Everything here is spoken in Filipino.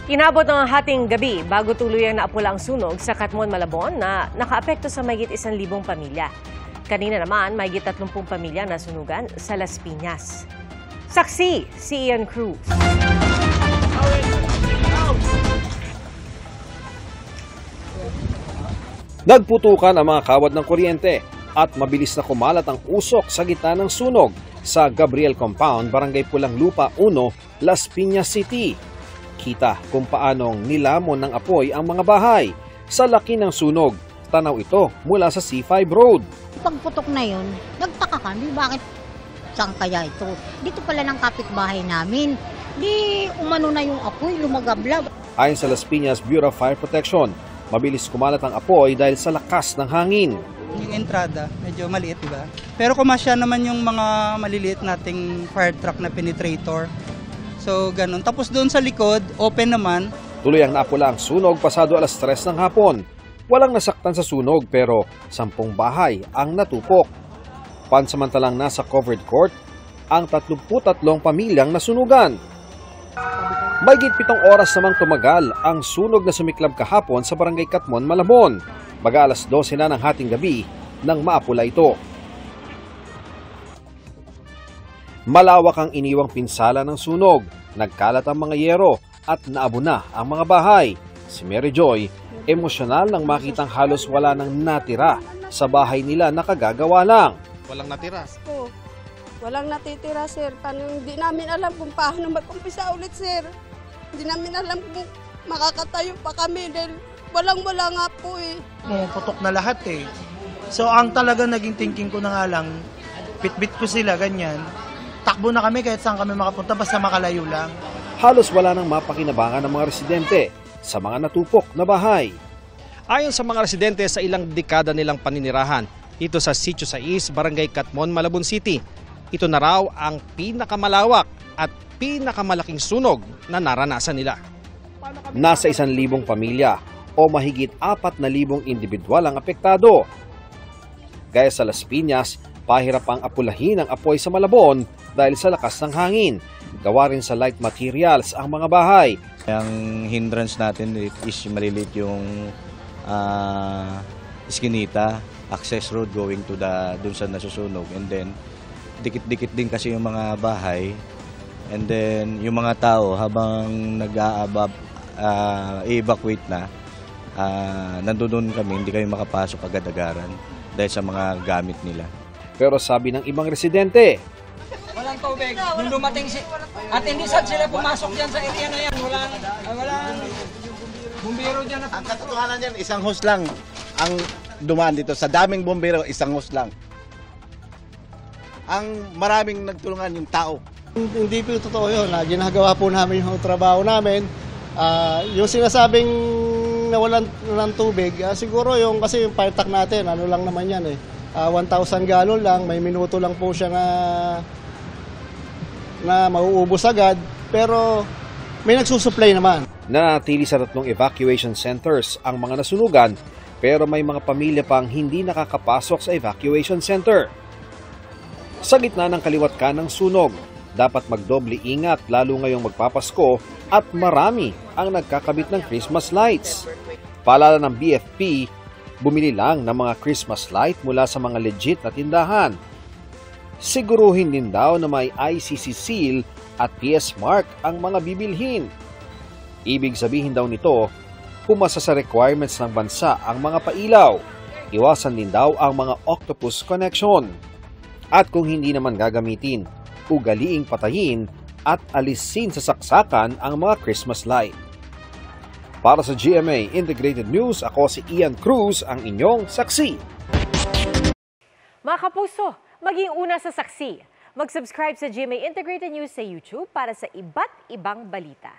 Inabot ng hating gabi bago tuluyang naapula ang sunog sa Katmon, Malabon na nakaapekto sa mahigit 1,000 pamilya. Kanina naman, mahigit 30 pamilya na sunugan sa Las Piñas. Saksi si Ian Cruz. Nagputukan ang mga kawad ng kuryente at mabilis na kumalat ang usok sa gitna ng sunog sa Gabriel Compound, Barangay Pulang Lupa 1, Las Piñas City. Kita kung paanong nilamon ng apoy ang mga bahay. Sa laki ng sunog, tanaw ito mula sa C5 Road. Pagputok na yun, nagtaka kami bakit saan kaya ito. Dito pala ng kapitbahay namin. Di umano na yung apoy, lumagablab. Ayon sa Las Piñas Bureau of Fire Protection, mabilis kumalat ang apoy dahil sa lakas ng hangin. Yung entrada, medyo maliit, diba? Pero kumasya naman yung mga maliliit nating fire truck na penetrator. So, ganun. Tapos doon sa likod, open naman. Tuloy ang naapula ang sunog pasado alas 3 ng hapon. Walang nasaktan sa sunog pero 10 bahay ang natupok. Pansamantalang nasa covered court ang 33 pamilyang nasunugan. Mahigit 7 oras namang tumagal ang sunog na sumiklab kahapon sa Barangay Katmon, Malabon. Mag-alas 12 na ng hating gabi nang maapula ito. Malawak ang iniwang pinsala ng sunog, nagkalat ang mga yero at naabo na ang mga bahay. Si Mary Joy, emosyonal nang makitang halos wala nang natira sa bahay nila na kagagawa lang. Walang natira? Walang natitira, sir. Hindi namin alam kung paano mag-umpisa ulit, sir. Hindi namin alam kung makakatayo pa kami dahil walang-wala nga po eh. Putok na lahat eh. So ang talaga naging thinking ko na nga lang, bit-bit ko sila, ganyan. Takbo na kami kahit saan kami makapunta basta makalayo lang. Halos wala nang mapakinabangan ng mga residente sa mga natupok na bahay. Ayon sa mga residente sa ilang dekada nilang paninirahan, ito sa Sitio 6, Barangay Katmon, Malabon City. Ito na raw ang pinakamalawak at pinakamalaking sunog na naranasan nila. Nasa 1,000 pamilya o mahigit 4,000 individual ang apektado. Gaya sa Las Piñas, pahirap ang apulahin ang apoy sa Malabon dahil sa lakas ng hangin. Gawa rin sa light materials ang mga bahay. Ang hindrance natin is maliliit yung iskinita, access road going to dun sa nasusunog. And then, dikit-dikit din kasi yung mga bahay. And then, yung mga tao habang i-evacuate na, nandun kami, hindi kami makapasok agad-agaran dahil sa mga gamit nila. Pero sabi ng ibang residente, walang tubig. Nung dumating at hindi sila pumasok yan sa area na yan. Walang bumbero dyan. Ang katotohanan yan, isang hose lang ang dumaan dito. Sa daming bumbero, isang hose lang. Ang maraming nagtulungan yung tao. Hindi po totoo yun. Ginagawa po namin yung trabaho namin. Yung sinasabing nawalan ng tubig, siguro yung kasi yung fire truck natin, ano lang naman yan eh. 1,000 gallon lang, may minuto lang po siya na mauubos agad, pero may nagsusupply naman. Nanatili sa 3 evacuation centers ang mga nasunugan, pero may mga pamilya pang hindi nakakapasok sa evacuation center. Sa gitna ng kaliwat kanang sunog, dapat magdoble ingat lalo ngayong magpapasko at marami ang nagkakabit ng Christmas lights. Paalala ng BFP, bumili lang ng mga Christmas light mula sa mga legit na tindahan. Siguruhin din daw na may ICC seal at PS mark ang mga bibilhin. Ibig sabihin daw nito, pumasa sa requirements ng bansa ang mga pailaw. Iwasan din daw ang mga octopus connection. At kung hindi naman gagamitin, ugaliing patayin at alisin sa saksakan ang mga Christmas light. Para sa GMA Integrated News, ako si Ian Cruz, ang inyong saksi. Mga kapuso, maging una sa saksi. Mag-subscribe sa GMA Integrated News sa YouTube para sa iba't ibang balita.